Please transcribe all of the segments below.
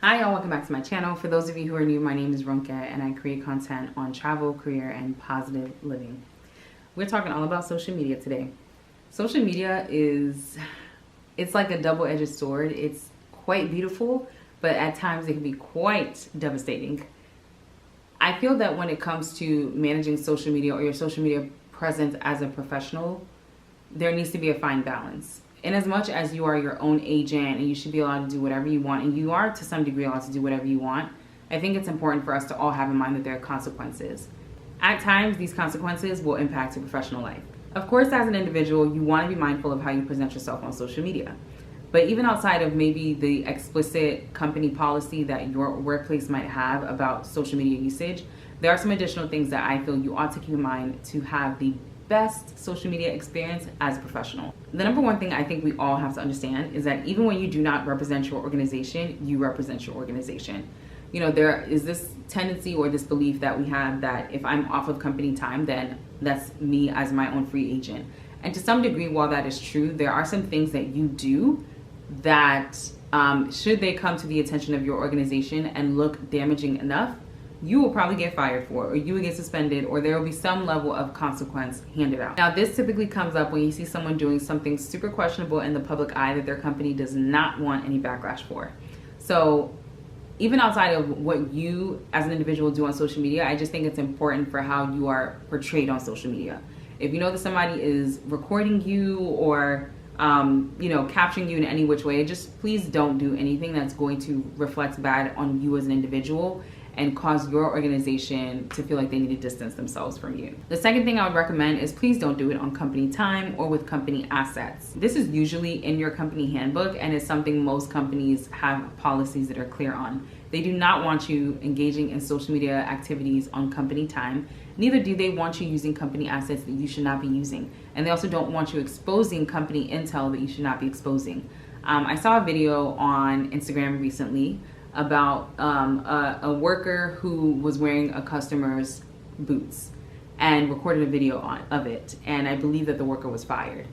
Hi y'all, welcome back to my channel. For those of you who are new, my name is Ronke and I create content on travel, career, and positive living. We're talking all about social media today. Social media it's like a double-edged sword. It's quite beautiful, but at times it can be quite devastating. I feel that when it comes to managing social media or your social media presence as a professional, there needs to be a fine balance. In as much as you are your own agent and you should be allowed to do whatever you want, and you are to some degree allowed to do whatever you want, I think it's important for us to all have in mind that there are consequences. At times, these consequences will impact your professional life. Of course, as an individual, you want to be mindful of how you present yourself on social media. But even outside of maybe the explicit company policy that your workplace might have about social media usage, there are some additional things that I feel you ought to keep in mind to have the best social media experience as a professional. The number one thing I think we all have to understand is that even when you do not represent your organization, you represent your organization. You know, there is this tendency or this belief that we have that if I'm off of company time, then that's me as my own free agent. And to some degree, while that is true, there are some things that you do that should they come to the attention of your organization and look damaging enough, you will probably get fired for, or you will get suspended, or there will be some level of consequence handed out. Now, this typically comes up when you see someone doing something super questionable in the public eye that their company does not want any backlash for. So even outside of what you as an individual do on social media, I just think it's important for how you are portrayed on social media. If you know that somebody is recording you or capturing you in any which way, just please don't do anything that's going to reflect bad on you as an individual and cause your organization to feel like they need to distance themselves from you. The second thing I would recommend is please don't do it on company time or with company assets. This is usually in your company handbook and is something most companies have policies that are clear on. They do not want you engaging in social media activities on company time. Neither do they want you using company assets that you should not be using. And they also don't want you exposing company intel that you should not be exposing. I saw a video on Instagram recently about a worker who was wearing a customer's boots and recorded a video of it. And I believe that the worker was fired.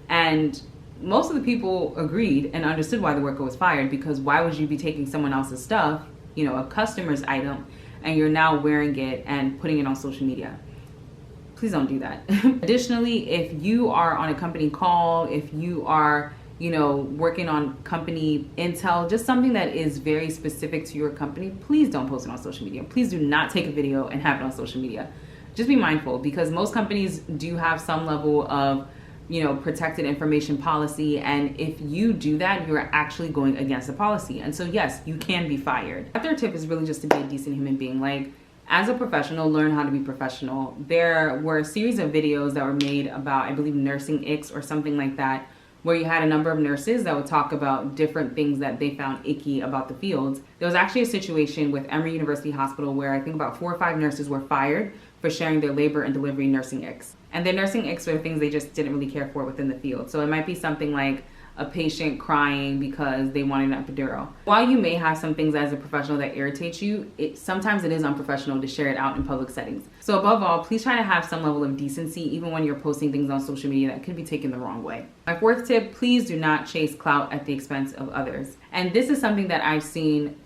And most of the people agreed and understood why the worker was fired, because why would you be taking someone else's stuff, a customer's item, and you're now wearing it and putting it on social media? Please don't do that. Additionally, if you are on a company call, if you are working on company intel, just something that is very specific to your company, please don't post it on social media. Please do not take a video and have it on social media. Just be mindful, because most companies do have some level of protected information policy, and if you do that, you're actually going against the policy. And so yes, you can be fired. The third tip is really just to be a decent human being. Like, as a professional, learn how to be professional. There were a series of videos that were made about, I believe, Nursing Icks or something like that, where you had a number of nurses that would talk about different things that they found icky about the fields. There was actually a situation with Emory University Hospital where I think about 4 or 5 nurses were fired for sharing their labor and delivery nursing icks. And their nursing icks were things they just didn't really care for within the field. So it might be something like a patient crying because they wanted an epidural. While you may have some things as a professional that irritate you, sometimes it is unprofessional to share it out in public settings. So above all, please try to have some level of decency even when you're posting things on social media that could be taken the wrong way. My fourth tip, please do not chase clout at the expense of others. And this is something that I've seen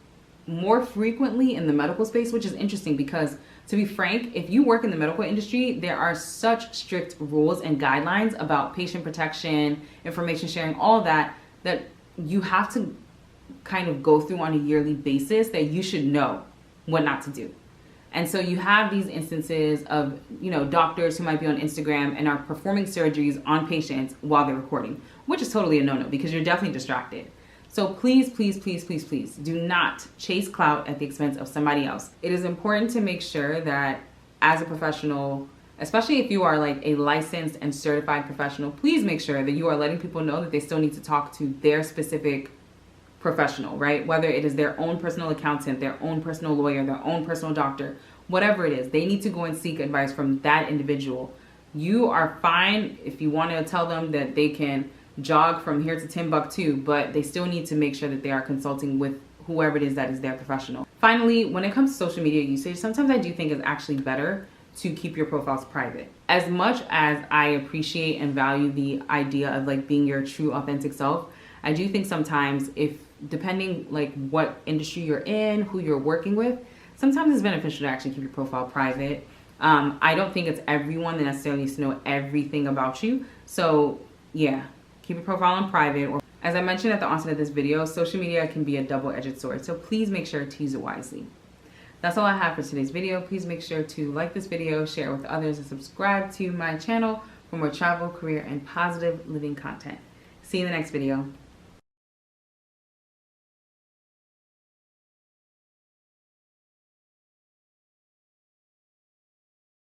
more frequently in the medical space, which is interesting because, to be frank, if you work in the medical industry, there are such strict rules and guidelines about patient protection, information sharing, all that you have to kind of go through on a yearly basis that you should know what not to do. And so you have these instances of, doctors who might be on Instagram and are performing surgeries on patients while they're recording, which is totally a no-no because you're definitely distracted. So please, please, please, please, please do not chase clout at the expense of somebody else. It is important to make sure that as a professional, especially if you are like a licensed and certified professional, please make sure that you are letting people know that they still need to talk to their specific professional, right? Whether it is their own personal accountant, their own personal lawyer, their own personal doctor, whatever it is, they need to go and seek advice from that individual. You are fine if you want to tell them that they can jog from here to Timbuktu, but they still need to make sure that they are consulting with whoever it is that is their professional. Finally, when it comes to social media usage, sometimes I do think it's actually better to keep your profiles private. As much as I appreciate and value the idea of like being your true authentic self, I do think sometimes, if depending like what industry you're in, who you're working with, sometimes it's beneficial to actually keep your profile private. I don't think it's everyone that necessarily needs to know everything about you. So yeah, keep your profile on private. Or as I mentioned at the onset of this video, social media can be a double-edged sword. So please make sure to use it wisely. That's all I have for today's video. Please make sure to like this video, share it with others, and subscribe to my channel for more travel, career, and positive living content. See you in the next video.